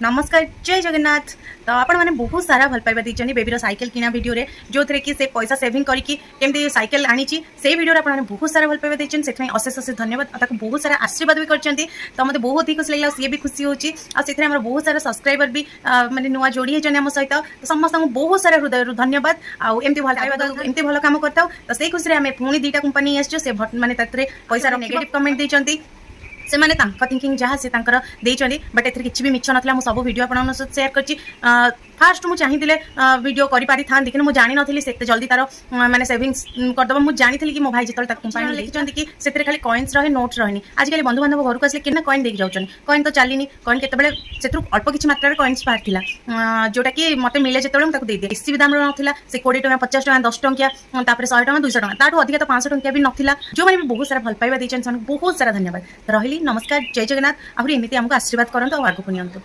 नमस्कार जय जगन्नाथ। तो आपण मैंने बहुत सारा भल पाइबा दी बेबीर साइकेल किना वीडियो रे जो थे कि से पैसा सेविंग करके केमती साइकेल आनी से वीडियो आपण मैंने बहुत सारा भल पाइबा दी से अशेष अशेष धन्यवाद। ताको बहुत सारा आशीर्वाद भी करछंती तो मते बहुत ही खुशी लागला सी भी खुशी होची आ सेथरे हमर बहुत सारा सब्सक्राइबर भी माने नुवा जोड़ी हेचन हम सहित तो समस्त बहुत सारा हृदय धन्यवाद। आ एमती भल पाइबा एमती भल काम करताउ तो से खुशी रे हमें पुणी दीटा कंपनी आछो से माने तत्रे पैसा नेगेटिव कमेंट देचंती से माने तांका थिंकिंग जहाँ से तांकर देचंदी बट एथरे किछि भी मिछ नथला मु सब वीडियो आपन सहित शेयर करछि। फास्ट मु चाहिथिले वीडियो करि पारि थान लेकिन मु जानि नथिली सेते जल्दी तार माने सेविंग्स कर दबा मु जानिथिली कि मो भाई जेतल तक कंपनी लिखिचंदी कि सेते खाली कॉइन्स रहे नोट्स रहनी। आजकल बंधु बांधव घर को आसले केना कॉइन देख जाउछन कॉइन तो चालिनी कॉइन केतेबेले सेतरु अल्प किछि मात्रा रे कॉइन्स बाहर थिला जोटा कि मते मिले जेतल मु ताको दे दे बेसी दाम रो नथिला से 20 टका 50 टका 10 टंकिया तापर 100 टका 200 टका ताठो अधिक तो 500 टंकिया भी नथिला जो माने बहुत सारा भल पाइबा देचन सन बहुत सारा धन्यवाद। रहिली नमस्कार जय जगन्नाथ। आहुरी एमिति हमको आशीर्वाद करंतु आ आगु पुनियंतु।